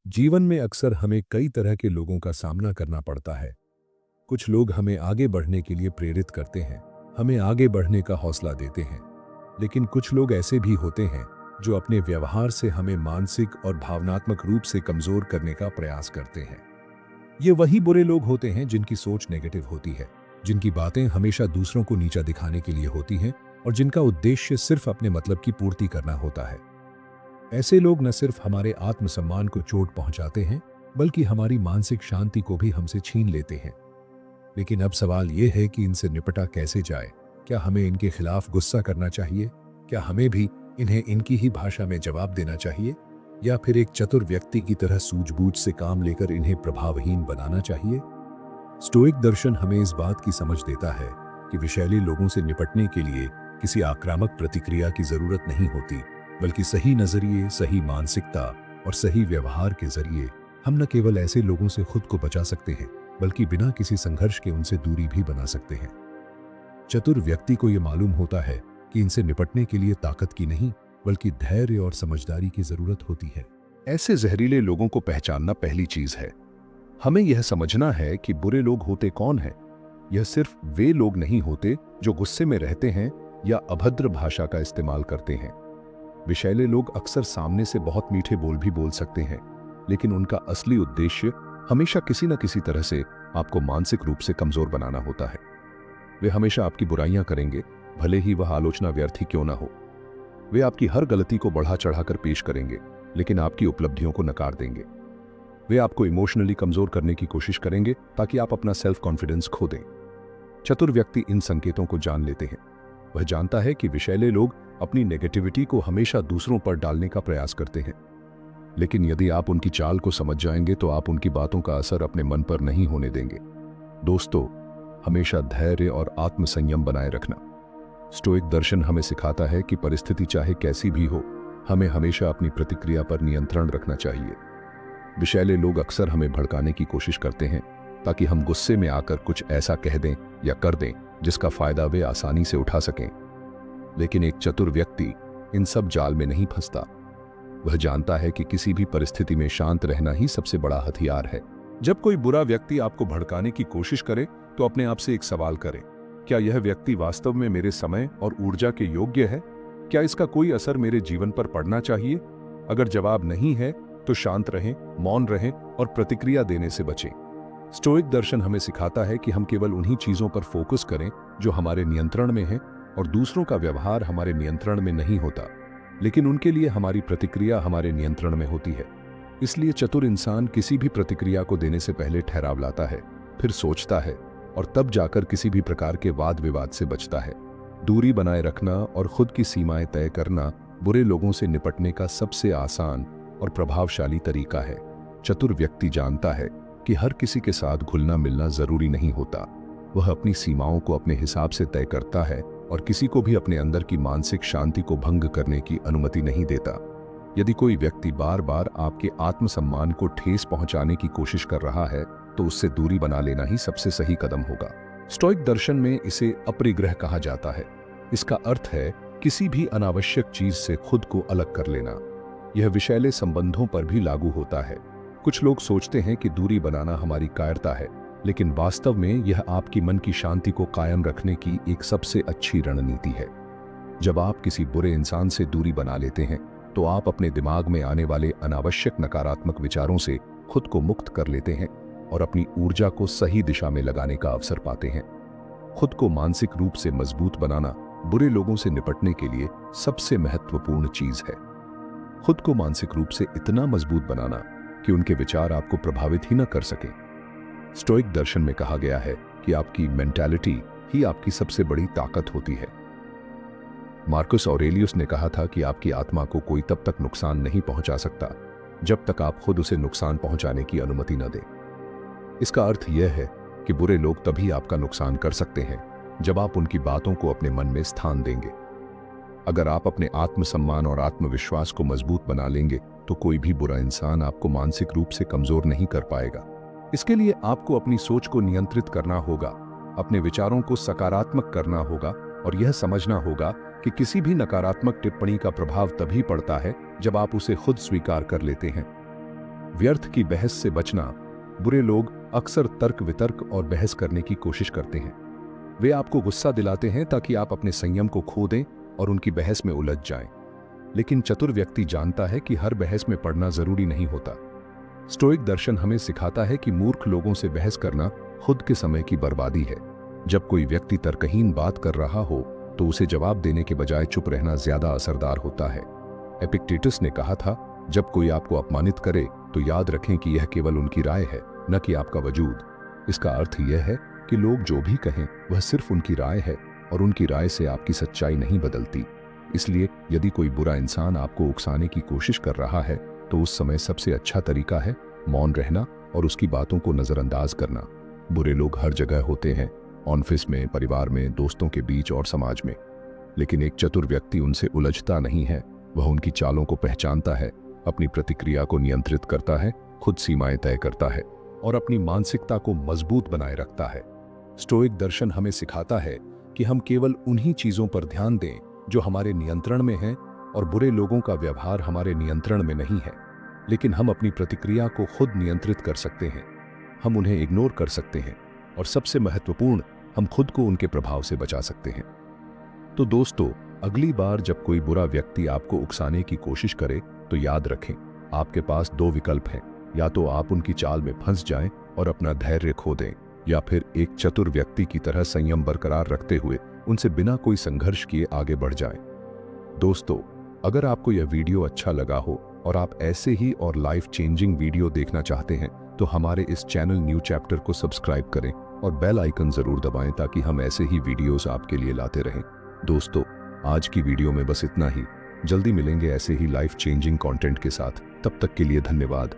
जीवन में अक्सर हमें कई तरह के लोगों का सामना करना पड़ता है। कुछ लोग हमें आगे बढ़ने के लिए प्रेरित करते हैं, हमें आगे बढ़ने का हौसला देते हैं। लेकिन कुछ लोग ऐसे भी होते हैं जो अपने व्यवहार से हमें मानसिक और भावनात्मक रूप से कमजोर करने का प्रयास करते हैं। ये वही बुरे लोग होते हैं जिनकी सोच नेगेटिव होती है, जिनकी बातें हमेशा दूसरों को नीचा दिखाने के लिए होती हैं और जिनका उद्देश्य सिर्फ अपने मतलब की पूर्ति करना होता है। ऐसे लोग न सिर्फ हमारे आत्मसम्मान को चोट पहुंचाते हैं, बल्कि हमारी मानसिक शांति को भी हमसे छीन लेते हैं। लेकिन अब सवाल यह है कि इनसे निपटा कैसे जाए। क्या हमें इनके खिलाफ गुस्सा करना चाहिए? क्या हमें भी इन्हें इनकी ही भाषा में जवाब देना चाहिए? या फिर एक चतुर व्यक्ति की तरह सूझबूझ से काम लेकर इन्हें प्रभावहीन बनाना चाहिए? स्टोइक दर्शन हमें इस बात की समझ देता है कि विषैले लोगों से निपटने के लिए किसी आक्रामक प्रतिक्रिया की जरूरत नहीं होती, बल्कि सही नजरिए, सही मानसिकता और सही व्यवहार के जरिए हम न केवल ऐसे लोगों से खुद को बचा सकते हैं, बल्कि बिना किसी संघर्ष के उनसे दूरी भी बना सकते हैं। चतुर व्यक्ति को यह मालूम होता है कि इनसे निपटने के लिए ताकत की नहीं, बल्कि धैर्य और समझदारी की जरूरत होती है। ऐसे जहरीले लोगों को पहचानना पहली चीज है। हमें यह समझना है कि बुरे लोग होते कौन हैं। यह सिर्फ वे लोग नहीं होते जो गुस्से में रहते हैं या अभद्र भाषा का इस्तेमाल करते हैं। विषैले लोग अक्सर सामने से बहुत मीठे बोल भी बोल सकते हैं, लेकिन उनका असली उद्देश्य हमेशा किसी न किसी तरह से आपको मानसिक रूप से कमजोर बनाना होता है। वे हमेशा आपकी बुराइयां करेंगे, भले ही वह आलोचना व्यर्थ ही क्यों ना हो। वे आपकी हर गलती को बढ़ा चढ़ाकर पेश करेंगे, लेकिन आपकी उपलब्धियों को नकार देंगे। वे आपको इमोशनली कमजोर करने की कोशिश करेंगे ताकि आप अपना सेल्फ कॉन्फिडेंस खो दें। चतुर व्यक्ति इन संकेतों को जान लेते हैं। वह जानता है कि विषैले लोग अपनी नेगेटिविटी को हमेशा दूसरों पर डालने का प्रयास करते हैं, लेकिन यदि आप उनकी चाल को समझ जाएंगे तो आप उनकी बातों का असर अपने मन पर नहीं होने देंगे। दोस्तों, हमेशा धैर्य और आत्मसंयम बनाए रखना। स्टोइक दर्शन हमें सिखाता है कि परिस्थिति चाहे कैसी भी हो, हमें हमेशा अपनी प्रतिक्रिया पर नियंत्रण रखना चाहिए। विषैले लोग अक्सर हमें भड़काने की कोशिश करते हैं ताकि हम गुस्से में आकर कुछ ऐसा कह दें या कर दें जिसका फायदा वे आसानी से उठा सकें। लेकिन एक चतुर व्यक्ति इन सब जाल में नहीं फंसता। वह जानता है कि किसी भी परिस्थिति में शांत रहना ही सबसे बड़ा हथियार है। जब कोई बुरा व्यक्ति आपको भड़काने की कोशिश करे तो अपने आप से एक सवाल करें, क्या यह व्यक्ति वास्तव में मेरे समय और ऊर्जा के योग्य है? क्या इसका कोई असर मेरे जीवन पर पड़ना चाहिए? अगर जवाब नहीं है तो शांत रहें, मौन रहें और प्रतिक्रिया देने से बचें। स्टोइक दर्शन हमें सिखाता है कि हम केवल उन्हीं चीजों पर फोकस करें जो हमारे नियंत्रण में हैं, और दूसरों का व्यवहार हमारे नियंत्रण में नहीं होता, लेकिन उनके लिए हमारी प्रतिक्रिया हमारे नियंत्रण में होती है। इसलिए चतुर इंसान किसी भी प्रतिक्रिया को देने से पहले ठहराव लाता है, फिर सोचता है और तब जाकर किसी भी प्रकार के वाद विवाद से बचता है। दूरी बनाए रखना और खुद की सीमाएं तय करना बुरे लोगों से निपटने का सबसे आसान और प्रभावशाली तरीका है। चतुर व्यक्ति जानता है कि हर किसी के साथ घुलना मिलना जरूरी नहीं होता। वह अपनी सीमाओं को अपने हिसाब से तय करता है और किसी को भी अपने अंदर की मानसिक शांति को भंग करने की अनुमति नहीं देता। यदि कोई व्यक्ति बार बार आपके आत्मसम्मान को ठेस पहुंचाने की कोशिश कर रहा है तो उससे दूरी बना लेना ही सबसे सही कदम होगा। स्टोइक दर्शन में इसे अपरिग्रह कहा जाता है। इसका अर्थ है किसी भी अनावश्यक चीज से खुद को अलग कर लेना। यह विषैले संबंधों पर भी लागू होता है। कुछ लोग सोचते हैं कि दूरी बनाना हमारी कायरता है, लेकिन वास्तव में यह आपकी मन की शांति को कायम रखने की एक सबसे अच्छी रणनीति है। जब आप किसी बुरे इंसान से दूरी बना लेते हैं तो आप अपने दिमाग में आने वाले अनावश्यक नकारात्मक विचारों से खुद को मुक्त कर लेते हैं और अपनी ऊर्जा को सही दिशा में लगाने का अवसर पाते हैं। खुद को मानसिक रूप से मजबूत बनाना बुरे लोगों से निपटने के लिए सबसे महत्वपूर्ण चीज है। खुद को मानसिक रूप से इतना मजबूत बनाना कि उनके विचार आपको प्रभावित ही न कर सके। स्टोइक दर्शन में कहा गया है कि आपकी मेंटालिटी ही आपकी सबसे बड़ी ताकत होती है। मार्कस ऑरेलियस ने कहा था कि आपकी आत्मा को कोई तब तक नुकसान नहीं पहुंचा सकता जब तक आप खुद उसे नुकसान पहुंचाने की अनुमति न दें। इसका अर्थ यह है कि बुरे लोग तभी आपका नुकसान कर सकते हैं जब आप उनकी बातों को अपने मन में स्थान देंगे। अगर आप अपने आत्मसम्मान और आत्मविश्वास को मजबूत बना लेंगे तो कोई भी बुरा इंसान आपको मानसिक रूप से कमजोर नहीं कर पाएगा। इसके लिए आपको अपनी सोच को नियंत्रित करना होगा, अपने विचारों को सकारात्मक करना होगा और यह समझना होगा कि किसी भी नकारात्मक टिप्पणी का प्रभाव तभी पड़ता है जब आप उसे खुद स्वीकार कर लेते हैं। व्यर्थ की बहस से बचना। बुरे लोग अक्सर तर्क वितर्क और बहस करने की कोशिश करते हैं। वे आपको गुस्सा दिलाते हैं ताकि आप अपने संयम को खो दें और उनकी बहस में उलझ जाएं। लेकिन चतुर व्यक्ति जानता है कि हर बहस में पड़ना जरूरी नहीं होता। स्टोइक दर्शन हमें सिखाता है कि मूर्ख लोगों से बहस करना खुद के समय की बर्बादी है। जब कोई व्यक्ति तर्कहीन बात कर रहा हो तो उसे जवाब देने के बजाय चुप रहना ज्यादा असरदार होता है। एपिक्टेटस ने कहा था, जब कोई आपको अपमानित करे तो याद रखें कि यह केवल उनकी राय है, न कि आपका वजूद। इसका अर्थ यह है कि लोग जो भी कहें वह सिर्फ उनकी राय है और उनकी राय से आपकी सच्चाई नहीं बदलती। इसलिए यदि कोई बुरा इंसान आपको उकसाने की कोशिश कर रहा है तो उस समय सबसे अच्छा तरीका है मौन रहना और उसकी बातों को नजरअंदाज करना। बुरे लोग हर जगह होते हैं, ऑफिस में, परिवार में, दोस्तों के बीच और समाज में। लेकिन एक चतुर व्यक्ति उनसे उलझता नहीं है। वह उनकी चालों को पहचानता है, अपनी प्रतिक्रिया को नियंत्रित करता है, खुद सीमाएं तय करता है और अपनी मानसिकता को मजबूत बनाए रखता है। स्टोइक दर्शन हमें सिखाता है कि हम केवल उन्हीं चीजों पर ध्यान दें जो हमारे नियंत्रण में हैं और बुरे लोगों का व्यवहार हमारे नियंत्रण में नहीं है। लेकिन हम अपनी प्रतिक्रिया को खुद नियंत्रित कर सकते हैं। हम उन्हें इग्नोर कर सकते हैं और सबसे महत्वपूर्ण, हम खुद को उनके प्रभाव से बचा सकते हैं। तो दोस्तों, अगली बार जब कोई बुरा व्यक्ति आपको उकसाने की कोशिश करे तो याद रखें, आपके पास दो विकल्प हैं। या तो आप उनकी चाल में फंस जाएं और अपना धैर्य खो दें, या फिर एक चतुर व्यक्ति की तरह संयम बरकरार रखते हुए उनसे बिना कोई संघर्ष किए आगे बढ़ जाएं। दोस्तों, अगर आपको यह वीडियो अच्छा लगा हो और आप ऐसे ही और लाइफ चेंजिंग वीडियो देखना चाहते हैं तो हमारे इस चैनल न्यू चैप्टर को सब्सक्राइब करें और बेल आइकन जरूर दबाएं ताकि हम ऐसे ही वीडियोस आपके लिए लाते रहें। दोस्तों, आज की वीडियो में बस इतना ही। जल्दी मिलेंगे ऐसे ही लाइफ चेंजिंग कंटेंट के साथ। तब तक के लिए धन्यवाद।